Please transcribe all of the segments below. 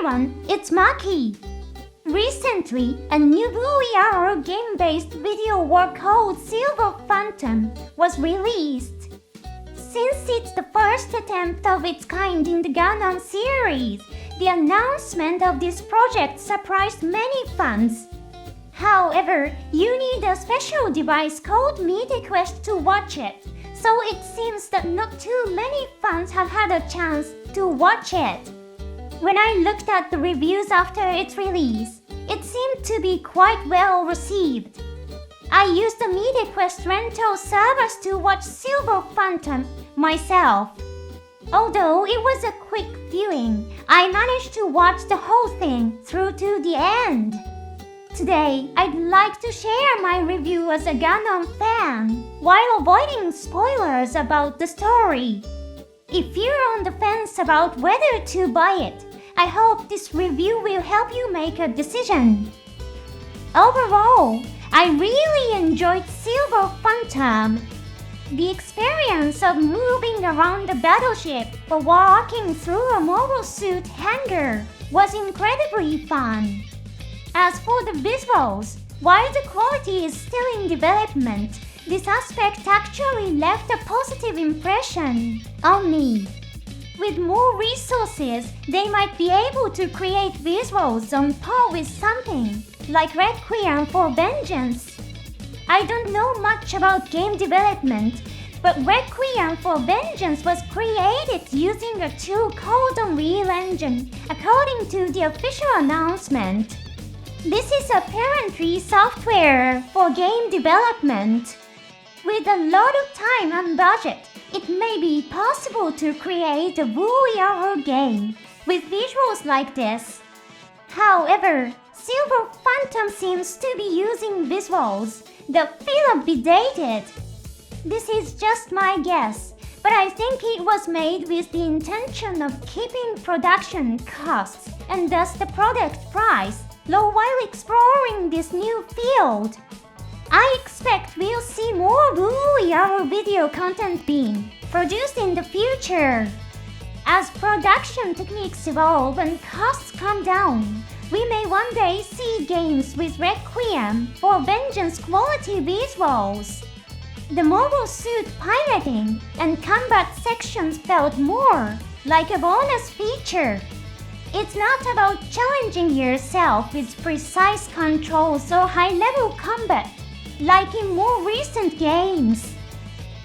everyone, it's Maki. Recently, a new VR game-based video work called Silver Phantom was released. Since it's the first attempt of its kind in the Gundam series, the announcement of this project surprised many fans. However, you need a special device called mechas to watch it, so it seems that not too many fans have had a chance to watch it. When I looked at the reviews after its release, it seemed to be quite well received. I used the mechas rental service to watch Silver Phantom myself. Although it was a quick viewing, I managed to watch the whole thing through to the end. Today, I'd like to share my review as a Gundam fan, while avoiding spoilers about the story. If you're on the fence about whether to buy it, I hope this review will help you make a decision. Overall, I really enjoyed Silver Phantom. The experience of moving around the battleship or walking through a mobile suit hangar was incredibly fun. As for the visuals, while the quality is still in development, this aspect actually left a positive impression on me. With more resources, they might be able to create visuals on par with something like Requiem for Vengeance. I don't know much about game development, but Requiem for Vengeance was created using a tool called Unreal Engine, according to the official announcement. This is apparently software for game development. With a lot of time and budget, it may be possible to create a VR game with visuals like this. However, Silver Phantom seems to be using visuals that feel a bit dated. This is just my guess, but I think it was made with the intention of keeping production costs and thus the product price low while exploring this new field. I expect we'll see more VR video content being produced in the future. As production techniques evolve and costs come down, we may one day see games with Requiem for Vengeance quality visuals. The mobile suit piloting and combat sections felt more like a bonus feature. It's not about challenging yourself with precise controls or high-level combat like in more recent games.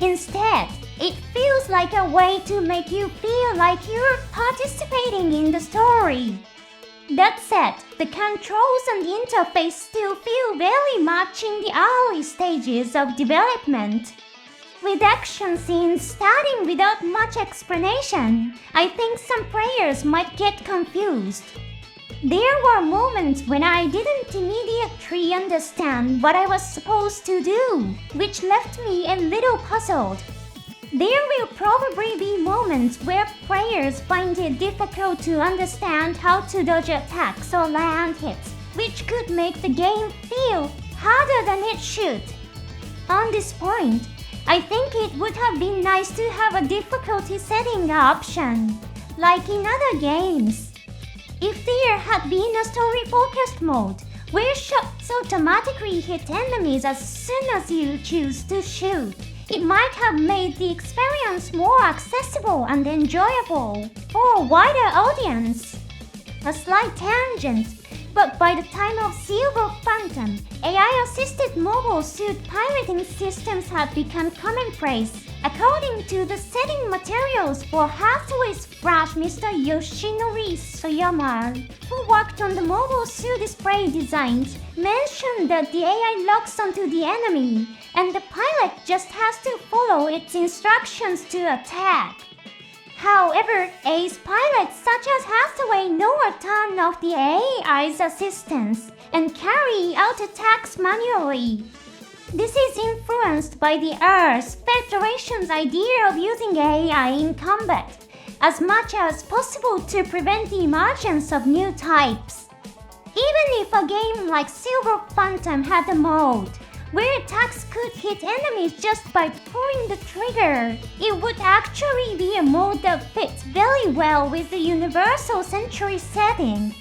Instead, it feels like a way to make you feel like you're participating in the story. That said, the controls and the interface still feel very much in the early stages of development. With action scenes starting without much explanation, I think some players might get confused. There were moments when I didn't immediately understand what I was supposed to do, which left me a little puzzled. There will probably be moments where players find it difficult to understand how to dodge attacks or land hits, which could make the game feel harder than it should. On this point, I think it would have been nice to have a difficulty setting option, like in other games. If there had been a story-focused mode, where shots automatically hit enemies as soon as you choose to shoot, it might have made the experience more accessible and enjoyable for a wider audience. A slight tangent, but by the time of Silver Phantom, AI-assisted mobile suit piloting systems had become commonplace, according to the setting materials for Hathaway's Flash Mr. Yoshinori Soyama, who worked on the mobile suit display designs, mentioned that the AI locks onto the enemy, and the pilot just has to follow its instructions to attack. However, ace pilots such as Hathaway know a ton of the AI's assistance and carry out attacks manually. This is influenced by the Earth Federation's idea of using AI in combat as much as possible to prevent the emergence of new types. Even if a game like Silver Phantom had a mode where attacks could hit enemies just by pulling the trigger. It would actually be a mode that fits very well with the Universal Century setting.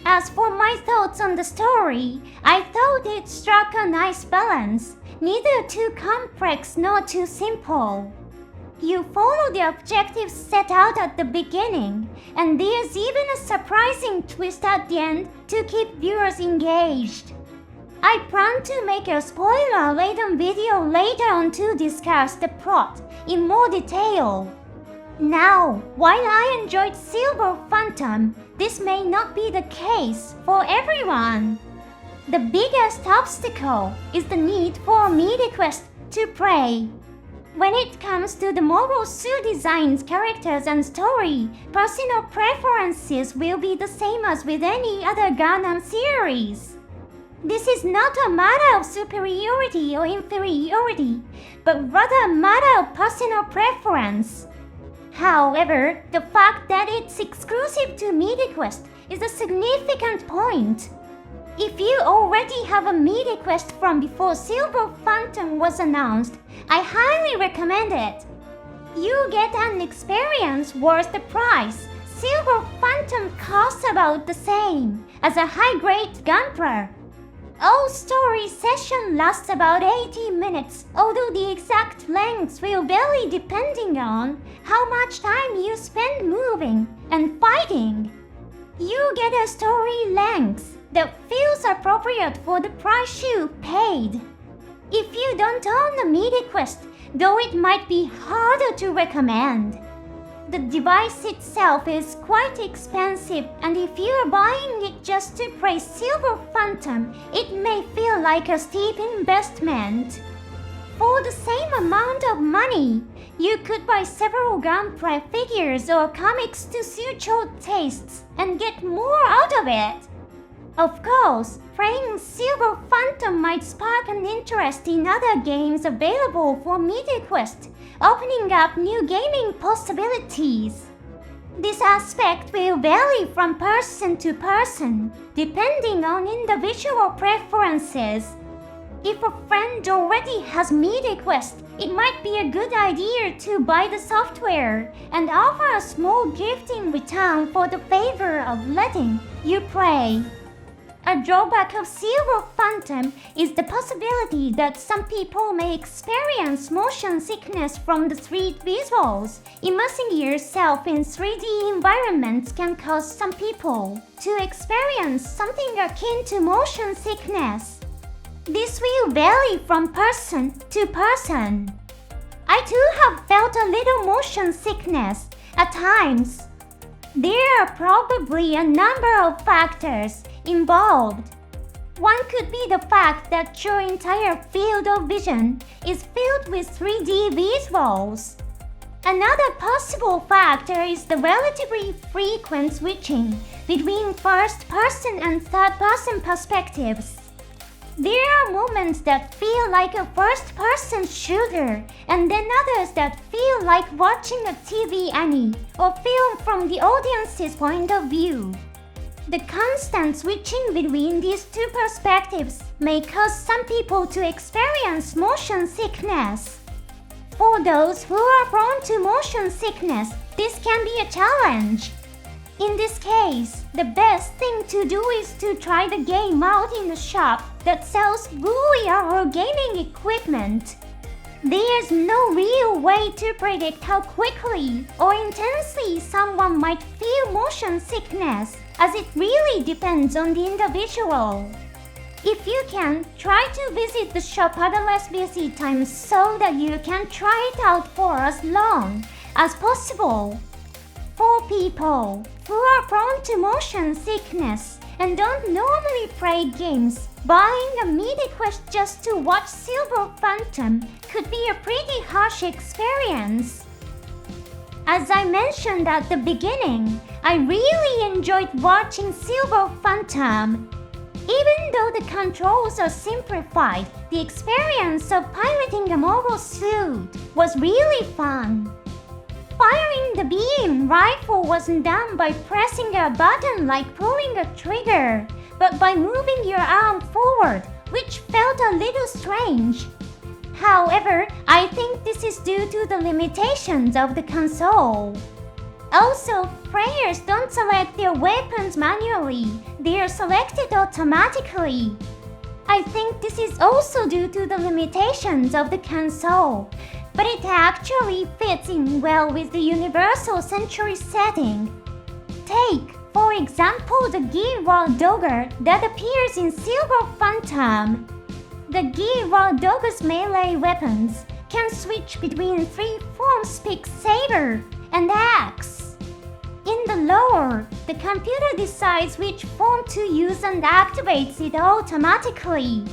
As for my thoughts on the story, I thought it struck a nice balance, neither too complex nor too simple. You follow the objectives set out at the beginning, and there's even a surprising twist at the end to keep viewers engaged. I plan to make a spoiler-laden video later on to discuss the plot in more detail. Now, while I enjoyed Silver Phantom, this may not be the case for everyone. The biggest obstacle is the need for a melee quest to play. When it comes to the mobile suit designs, characters, and story, personal preferences will be the same as with any other Gundam series. This is not a matter of superiority or inferiority, but rather a matter of personal preference. However, the fact that it's exclusive to melee quest is a significant point. If you already have a melee quest from before Silver Phantom was announced, I highly recommend it. You get an experience worth the price. Silver Phantom costs about the same as a high-grade Gunpla. All story session lasts about 80 minutes, although the exact length will vary depending on how much time you spend moving and fighting. You get a story length that feels appropriate for the price you paid. If you don't own the melee quest, though it might be harder to recommend. The device itself is quite expensive, and if you're buying it just to play Silver Phantom, it may feel like a steep investment. For the same amount of money, you could buy several Gunpla figures or comics to suit your tastes and get more out of it. Of course, playing Silver Phantom might spark an interest in other games available for melee quest, opening up new gaming possibilities. This aspect will vary from person to person, depending on individual preferences. If a friend already has melee quest, it might be a good idea to buy the software and offer a small gift in return for the favor of letting you play. A drawback of Silver Phantom is the possibility that some people may experience motion sickness from the 3D visuals. Immersing yourself in 3D environments can cause some people to experience something akin to motion sickness. This will vary from person to person. I too have felt a little motion sickness at times. There are probably a number of factors involved. One could be the fact that your entire field of vision is filled with 3D visuals. Another possible factor is the relatively frequent switching between first-person and third-person perspectives. There are moments that feel like a first-person shooter, and then others that feel like watching a TV anime or film from the audience's point of view. The constant switching between these two perspectives may cause some people to experience motion sickness. For those who are prone to motion sickness, this can be a challenge. In this case, the best thing to do is to try the game out in a shop that sells VR or gaming equipment. There's no real way to predict how quickly or intensely someone might feel motion sickness, as it really depends on the individual. If you can, try to visit the shop at a less busy time so that you can try it out for as long as possible. For people who are prone to motion sickness and don't normally play games, buying a melee quest just to watch Silver Phantom could be a pretty harsh experience. As I mentioned at the beginning, I really enjoyed watching Silver Phantom. Even though the controls are simplified, the experience of piloting a mobile suit was really fun. Firing the beam rifle wasn't done by pressing a button like pulling a trigger, but by moving your arm forward which felt a little strange. However, I think this is due to the limitations of the console. Also, players don't select their weapons manually, they are selected automatically. I think this is also due to the limitations of the console, but it actually fits in well with the universal century setting. Take, for example, the Gira Dogger that appears in Silver Phantom. The Gira Dogger's melee weapons can switch between three forms: pick, saber, and axe. In the lore, the computer decides which form to use and activates it automatically.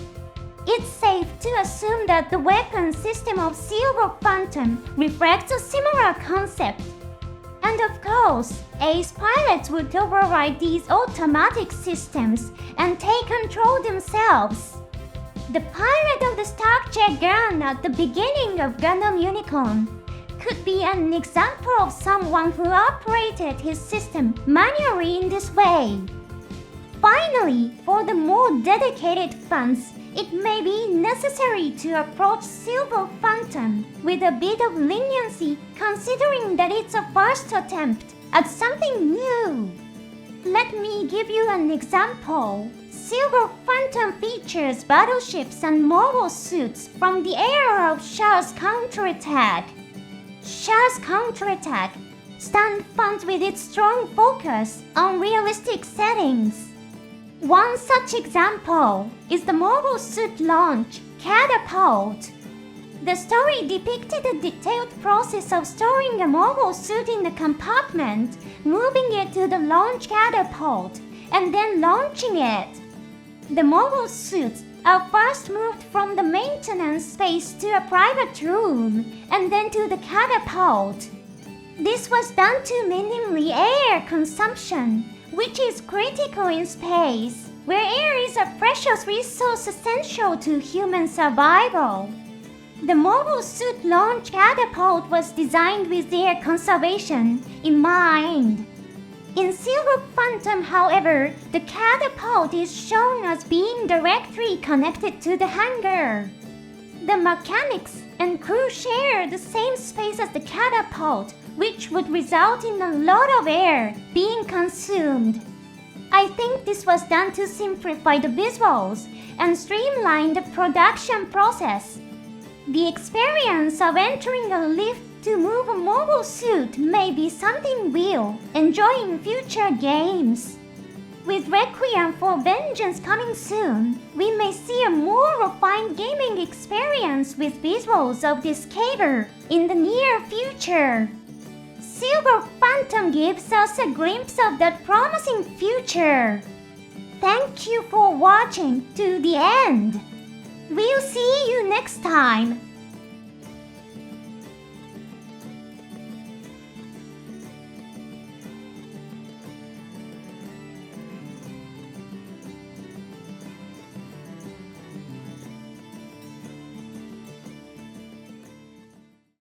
It's safe to assume that the weapon system of Silver Phantom reflects a similar concept. And of course, ace pilots would override these automatic systems and take control themselves. The pilot of the stock jet gun at the beginning of Gundam Unicorn could be an example of someone who operated his system manually in this way. Finally, for the more dedicated fans, it may be necessary to approach Silver Phantom with a bit of leniency, considering that it's a first attempt at something new. Let me give you an example. Silver Phantom features battleships and mobile suits from the era of Shah's counterattack. Shah's counterattack stands fun with its strong focus on realistic settings. One such example is the mobile suit launch catapult. The story depicted a detailed process of storing a mobile suit in the compartment, moving it to the launch catapult, and then launching it. The mobile suits are first moved from the maintenance space to a private room, and then to the catapult. This was done to minimally air consumption, which is critical in space, where air is a precious resource essential to human survival. The mobile suit launch catapult was designed with air conservation in mind. In Silver Phantom, however, the catapult is shown as being directly connected to the hangar. The mechanics and crew share the same space as the catapult, which would result in a lot of air being consumed. I think this was done to simplify the visuals and streamline the production process. The experience of entering a lift to move a mobile suit may be something we'll enjoy in future games. With Requiem for Vengeance coming soon, we may see a more refined gaming experience with visuals of this caber in the near future. Silver Phantom gives us a glimpse of that promising future. Thank you for watching to the end. We'll see you next time.